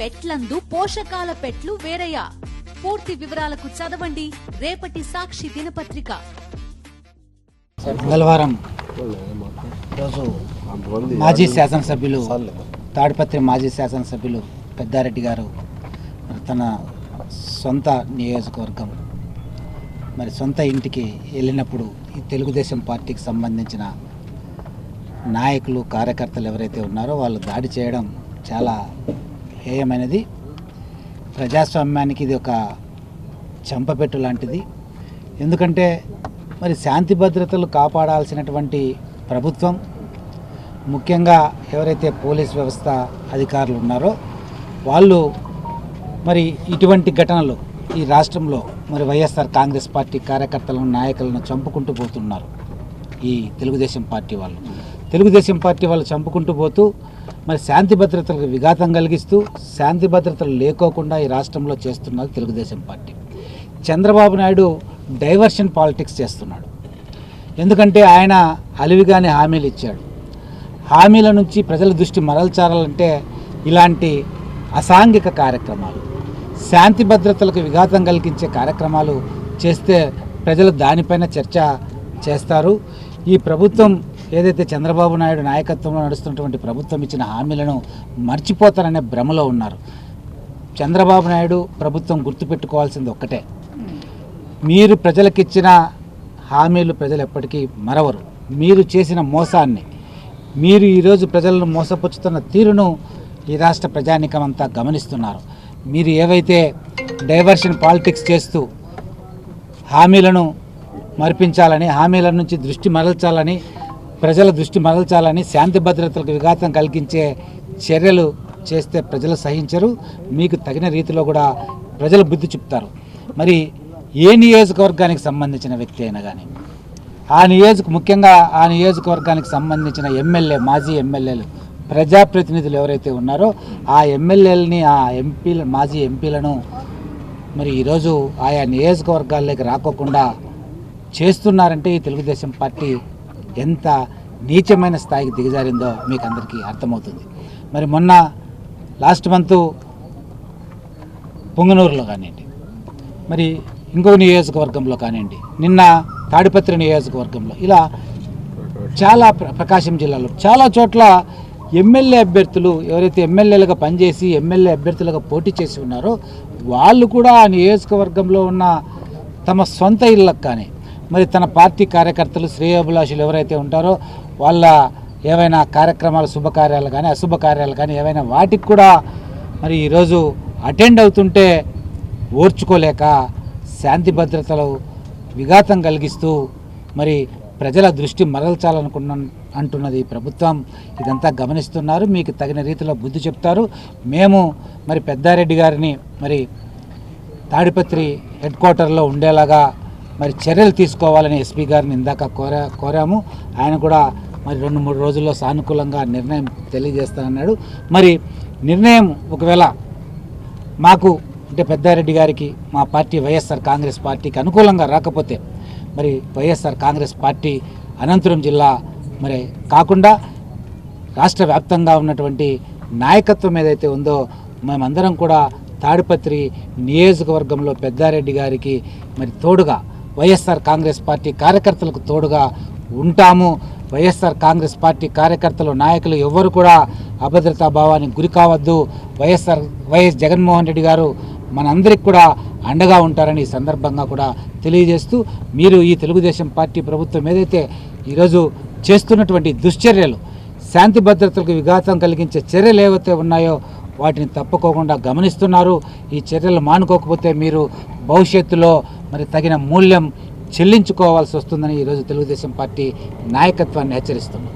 పెట్లందు పోషకాల పెట్లు వేరయ్యా. పూర్తి వివరాలకు చదవండి రేపటి సాక్షి దినపత్రిక. మంగళవారం రోజు మాజీ శాసనసభ్యులు తాడిపత్రి మాజీ శాసనసభ్యులు పెద్దారెడ్డి గారు తన సొంత నియోజకవర్గం సొంత ఇంటికి వెళ్ళినప్పుడు ఈ తెలుగుదేశం పార్టీకి సంబంధించిన నాయకులు కార్యకర్తలు ఎవరైతే ఉన్నారో వాళ్ళు దాడి చేయడం చాలా హేయమైనది. ప్రజాస్వామ్యానికి ఇది ఒక చెంపపెట్టు లాంటిది. ఎందుకంటే శాంతి భద్రతలు కాపాడాల్సినటువంటి ప్రభుత్వం, ముఖ్యంగా ఎవరైతే పోలీస్ వ్యవస్థ అధికారులు ఉన్నారో వాళ్ళు ఇటువంటి ఘటనలు ఈ రాష్ట్రంలో వైఎస్ఆర్ కాంగ్రెస్ పార్టీ కార్యకర్తలను నాయకులను చంపుకుంటూ పోతున్నారు. ఈ తెలుగుదేశం పార్టీ వాళ్ళు చంపుకుంటూ పోతూ శాంతి భద్రతలకు విఘాతం కలిగిస్తూ శాంతి భద్రతలు లేకోకుండా ఈ రాష్ట్రంలో చేస్తున్నది Telugu Desam party. Chandrababu Naidu diversion politics చేస్తున్నాడు. ఎందుకంటే ఆయన అలివిగానే హామీలు ఇచ్చాడు. హామీల నుంచి ప్రజల దృష్టి మరల్చాలంటే ఇలాంటి అసాంఘిక కార్యక్రమాలు, శాంతి భద్రతలకు విఘాతం కలిగించే కార్యక్రమాలు చేస్తే ప్రజలు దానిపైన చర్చ చేస్తారు. ఈ ప్రభుత్వం ఏదైతే చంద్రబాబు నాయుడు నాయకత్వంలో నడుస్తున్నటువంటి ప్రభుత్వం ఇచ్చిన హామీలను మర్చిపోతారనే భ్రమలో ఉన్నారు. చంద్రబాబు నాయుడు ప్రభుత్వం గుర్తుపెట్టుకోవాల్సింది ఒక్కటే, మీరు ప్రజలకిచ్చిన హామీలు ప్రజలు ఎప్పటికీ మరవరు. మీరు చేసిన మోసాన్ని, మీరు ఈరోజు ప్రజలను మోసపుచ్చుతున్న తీరును ఈ రాష్ట్ర ప్రజానీకం అంతా గమనిస్తున్నారు. మీరు ఏవైతే డైవర్షన్ పాలిటిక్స్ చేస్తూ హామీలను మరిపించాలని, హామీల నుంచి దృష్టి మరల్చాలని, ప్రజల దృష్టి మరల్చాలని, శాంతి భద్రతలకు విఘాతం కలిగించే చర్యలు చేస్తే ప్రజలు సహించరు. మీకు తగిన రీతిలో కూడా ప్రజలు బుద్ధి చెప్తారు. ఏ నియోజకవర్గానికి సంబంధించిన వ్యక్తి అయినా కానీ ముఖ్యంగా ఆ నియోజకవర్గానికి సంబంధించిన ఎమ్మెల్యే, మాజీ ఎమ్మెల్యేలు, ప్రజాప్రతినిధులు ఎవరైతే ఉన్నారో ఆ ఎమ్మెల్యేలని, ఆ ఎంపీలు, మాజీ ఎంపీలను ఈరోజు ఆయా నియోజకవర్గాల్లోకి రాకోకుండా చేస్తున్నారంటే ఈ తెలుగుదేశం పార్టీ ఎంత నీచమైన స్థాయికి దిగజారిందో మీకు అందరికీ అర్థమవుతుంది. మొన్న లాస్ట్ మంత్ పొంగనూరులో కానివ్వండి, ఇంకో నియోజకవర్గంలో కానివ్వండి, నిన్న తాడిపత్రి నియోజకవర్గంలో, ఇలా చాలా ప్రకాశం జిల్లాలో చాలా చోట్ల ఎమ్మెల్యే అభ్యర్థులు ఎవరైతే ఎమ్మెల్యేలుగా పనిచేసి ఎమ్మెల్యే అభ్యర్థులుగా పోటీ చేసి ఉన్నారో వాళ్ళు కూడా ఆ నియోజకవర్గంలో ఉన్న తమ సొంత ఇళ్ళకు కానీ తన పార్టీ కార్యకర్తలు, శ్రేయోభిలాషులు ఎవరైతే ఉంటారో వాళ్ళ ఏవైనా కార్యక్రమాలు, శుభకార్యాలు కానీ అశుభకార్యాలు కానీ ఏవైనా వాటికి కూడా ఈరోజు అటెండ్ అవుతుంటే ఓర్చుకోలేక శాంతి భద్రతలు విఘాతం కలిగిస్తూ ప్రజల దృష్టి అంటున్నది ప్రభుత్వం. ఇదంతా గమనిస్తున్నారు. మీకు తగిన రీతిలో బుద్ధి చెప్తారు. మేము పెద్దారెడ్డి గారిని తాడిపత్రి హెడ్ క్వార్టర్లో ఉండేలాగా చర్యలు తీసుకోవాలని ఎస్పీ గారిని ఇందాక కోరాము. ఆయన కూడా 2-3 రోజుల్లో సానుకూలంగా నిర్ణయం తెలియజేస్తానన్నాడు. నిర్ణయం ఒకవేళ మాకు అంటే పెద్దారెడ్డి గారికి, మా పార్టీ వైఎస్ఆర్ కాంగ్రెస్ పార్టీకి అనుకూలంగా రాకపోతే వైఎస్ఆర్ కాంగ్రెస్ పార్టీ అనంతపురం జిల్లా కాకుండా రాష్ట్ర వ్యాప్తంగా ఉన్నటువంటి నాయకత్వం ఏదైతే ఉందో మేమందరం కూడా తాడిపత్రి నియోజకవర్గంలో పెద్దారెడ్డి గారికి తోడుగా, వైఎస్ఆర్ కాంగ్రెస్ పార్టీ కార్యకర్తలకు తోడుగా ఉంటాము. వైఎస్ఆర్ కాంగ్రెస్ పార్టీ కార్యకర్తలు, నాయకులు ఎవ్వరు కూడా అభద్రతా భావానికి గురి కావద్దు. వైఎస్ జగన్మోహన్ రెడ్డి గారు మనందరికి కూడా అండగా ఉంటారని ఈ సందర్భంగా కూడా తెలియజేస్తూ, మీరు ఈ తెలుగుదేశం పార్టీ ప్రభుత్వం ఏదైతే ఈరోజు చేస్తున్నటువంటి దుశ్చర్యలు, శాంతి భద్రతలకు విఘాతం కలిగించే చర్యలు ఏవైతే ఉన్నాయో వాటిని తప్పుకోకుండా గమనిస్తున్నారు. ఈ చర్యలు మానుకోకపోతే మీరు భవిష్యత్తులో తగిన మూల్యం చెల్లించుకోవాల్సి వస్తుందని ఈరోజు తెలుగుదేశం పార్టీ నాయకత్వాన్ని హెచ్చరిస్తున్నారు.